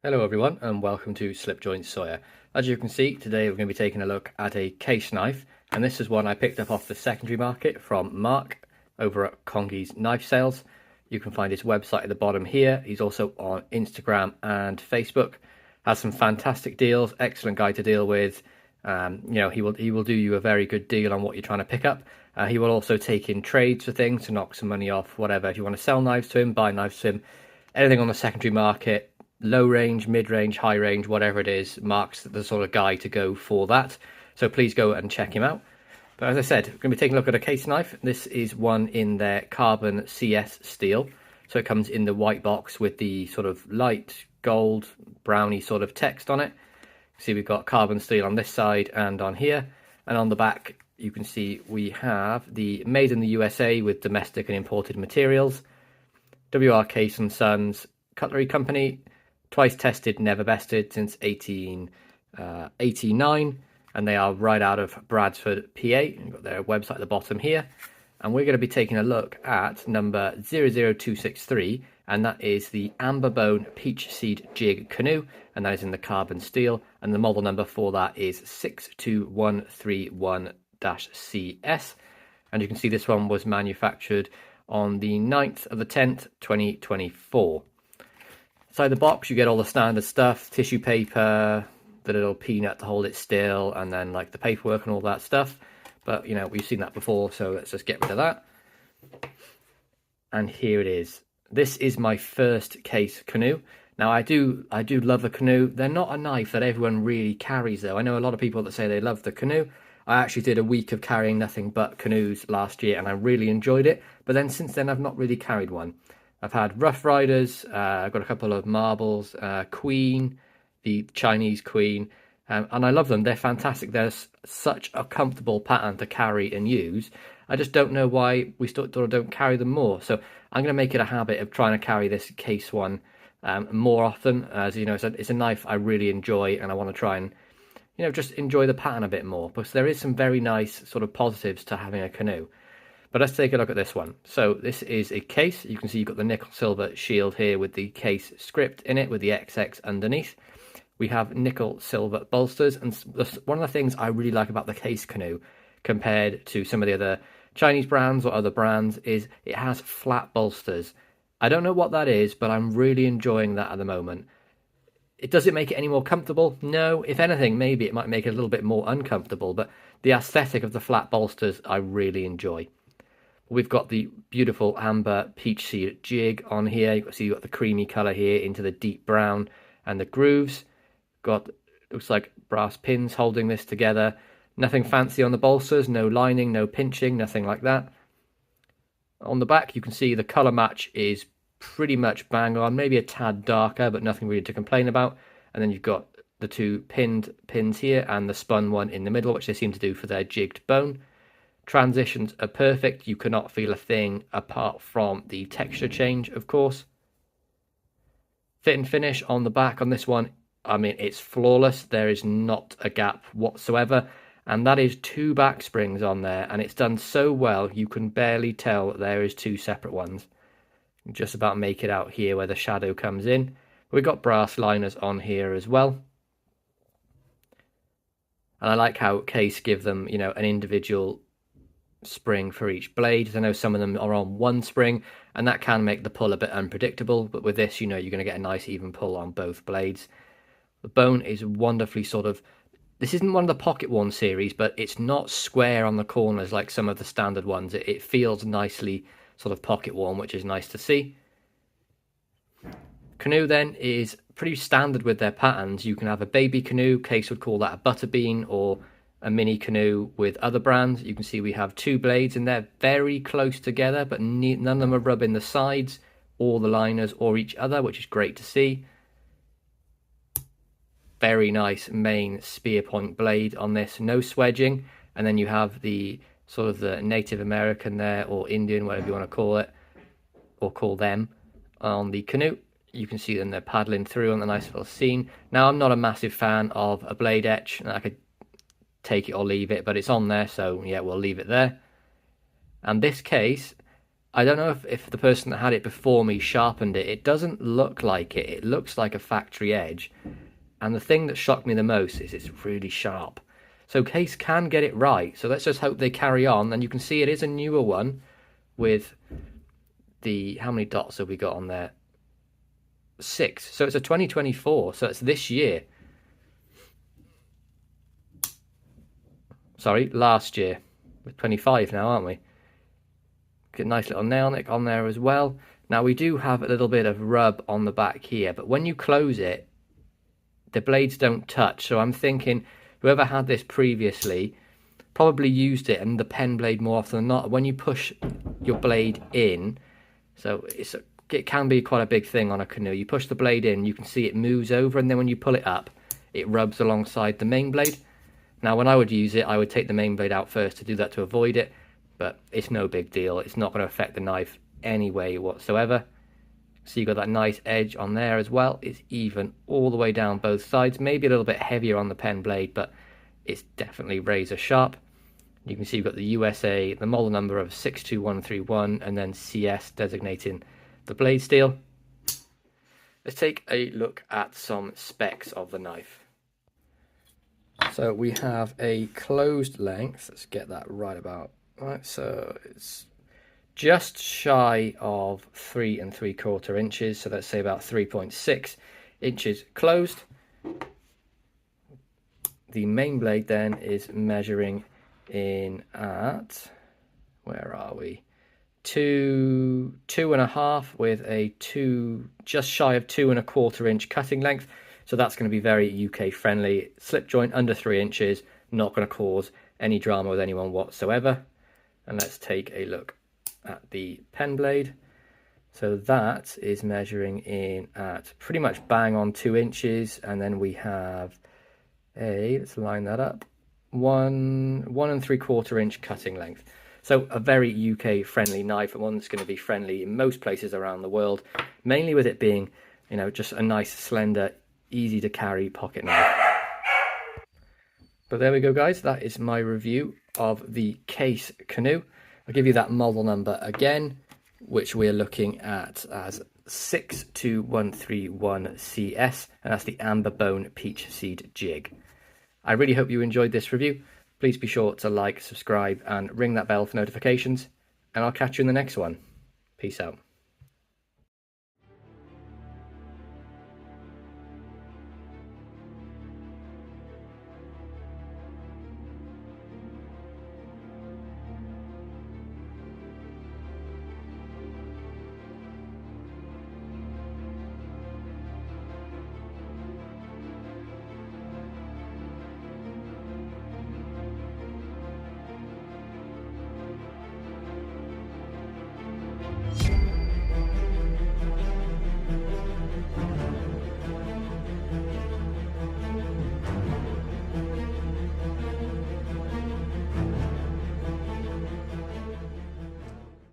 Hello everyone and welcome to Slipjoint Sawyer. As you can see, today we're going to be taking a look at a case knife, and this is one I picked up off the secondary market from Mark over at Congi's Knife Sales. You can find his website at the bottom here. He's also on Instagram and Facebook. Has some fantastic deals, excellent guy to deal with. He will do you a very good deal on what you're trying to pick up. He will also take in trades for things to knock some money off, whatever. If you want to sell knives to him, buy knives to him, anything on the secondary market, low range, mid range, high range, whatever it is, Mark's the sort of guy to go for that. So please go and check him out. But as I said, we're going to be taking a look at a case knife. This is one in their carbon CS steel. So it comes in the white box with the sort of light gold, browny sort of text on it. See, we've got carbon steel on this side and on here. And on the back, you can see we have the made in the USA with domestic and imported materials. WR Case & Sons Cutlery Company. Twice tested, never bested since 1889, and they are right out of Bradford, PA. You've got their website at the bottom here, and we're going to be taking a look at number 00263, and that is the Amber Bone Peach Seed Jig Canoe, and that is in the carbon steel, and the model number for that is 62131-CS, and you can see this one was manufactured on the 9th of the 10th, 2024. Inside the box, you get all the standard stuff, tissue paper, the little peanut to hold it still, and then like the paperwork and all that stuff. But, you know, we've seen that before, so let's just get rid of that. And here it is. This is my first case canoe. Now, I do love a canoe. They're not a knife that everyone really carries, though. I know a lot of people that say they love the canoe. I actually did a week of carrying nothing but canoes last year, and I really enjoyed it. But then since then, I've not really carried one. I've had Rough Riders, I've got a couple of marbles, Queen, the Chinese Queen, and I love them. They're fantastic. They're such a comfortable pattern to carry and use. I just don't know why we still don't carry them more. So I'm going to make it a habit of trying to carry this case one more often. As you know, it's a knife I really enjoy, and I want to try and, you know, just enjoy the pattern a bit more, because there is some very nice sort of positives to having a canoe. But let's take a look at this one. So this is a case. You can see you've got the nickel silver shield here with the case script in it with the XX underneath. We have nickel silver bolsters, and one of the things I really like about the case canoe compared to some of the other Chinese brands or other brands is it has flat bolsters. I don't know what that is, but I'm really enjoying that at the moment. Does it make it any more comfortable? No. If anything, maybe it might make it a little bit more uncomfortable, but the aesthetic of the flat bolsters I really enjoy. We've got the beautiful amber peach seed jig on here. You can see you've got the creamy colour here into the deep brown and the grooves. Got, looks like brass pins holding this together. Nothing fancy on the bolsters, no lining, no pinching, nothing like that. On the back, you can see the colour match is pretty much bang on, maybe a tad darker, but nothing really to complain about. And then you've got the two pinned pins here and the spun one in the middle, which they seem to do for their jigged bone. Transitions are perfect. You cannot feel a thing apart from the texture change, of course. Fit and finish on the back on this one, I mean, it's flawless. There is not a gap whatsoever. And that is two back springs on there. And it's done so well, you can barely tell there is two separate ones. You can just about make it out here where the shadow comes in. We've got brass liners on here as well. And I like how Case give them, you know, an individual spring for each blade. I know some of them are on one spring, and that can make the pull a bit unpredictable, but with this, you know, you're going to get a nice even pull on both blades. The bone is wonderfully sort of, this isn't one of the pocket worn series, but it's not square on the corners like some of the standard ones. It feels nicely sort of pocket worn, which is nice to see. Canoe then is pretty standard with their patterns. You can have a baby canoe. Case would call that a butterbean, or a mini canoe with other brands. You can see we have two blades and they're very close together, but none of them are rubbing the sides or the liners or each other, which is great to see. Very nice main spear point blade on this, no swedging. And then you have the sort of the Native American there, or Indian, whatever you want to call it, or call them, on the canoe. You can see them, they're paddling through on the nice little scene. Now, I'm not a massive fan of a blade etch. I could take it or leave it, but it's on there, so yeah, we'll leave it there. And this case, I don't know if the person that had it before me sharpened it. It doesn't look like it. It looks like a factory edge. And the thing that shocked me the most is it's really sharp. So Case can get it right. So let's just hope they carry on. And you can see it is a newer one with the... How many dots have we got on there? 6. So it's a 2024. So it's this year. Sorry, last year. We're 25 now, aren't we? Get a nice little nail nick on there as well. Now we do have a little bit of rub on the back here, but when you close it, the blades don't touch. So I'm thinking whoever had this previously probably used it, and the pen blade more often than not, when you push your blade in, so it can be quite a big thing on a canoe. You push the blade in, you can see it moves over, and then when you pull it up, it rubs alongside the main blade. Now when I would use it, I would take the main blade out first to do that, to avoid it, but it's no big deal. It's not going to affect the knife any way whatsoever. So you got that nice edge on there as well. It's even all the way down both sides. Maybe a little bit heavier on the pen blade, but it's definitely razor sharp. You can see you've got the USA, the model number of 62131, and then CS designating the blade steel. Let's take a look at some specs of the knife. So we have a closed length. Let's get that right about. Right, so it's just shy of 3 3/4 inches. So let's say about 3.6 inches closed. The main blade then is measuring in at, where are we? 2.5 with a just shy of 2 1/4 inch cutting length. So that's going to be very UK friendly. Slip joint under 3 inches, not going to cause any drama with anyone whatsoever. And let's take a look at the pen blade. So that is measuring in at pretty much bang on 2 inches. And then we have let's line that up, 1 3/4 inch cutting length. So a very UK friendly knife, and one that's going to be friendly in most places around the world, mainly with it being, you know, just a nice slender, easy to carry pocket knife. But there we go, guys. That is my review of the Case Canoe. I'll give you that model number again, which we're looking at as 62131CS, and that's the Amber Bone Peach Seed Jig. I really hope you enjoyed this review. Please be sure to like, subscribe, and ring that bell for notifications, and I'll catch you in the next one. Peace out.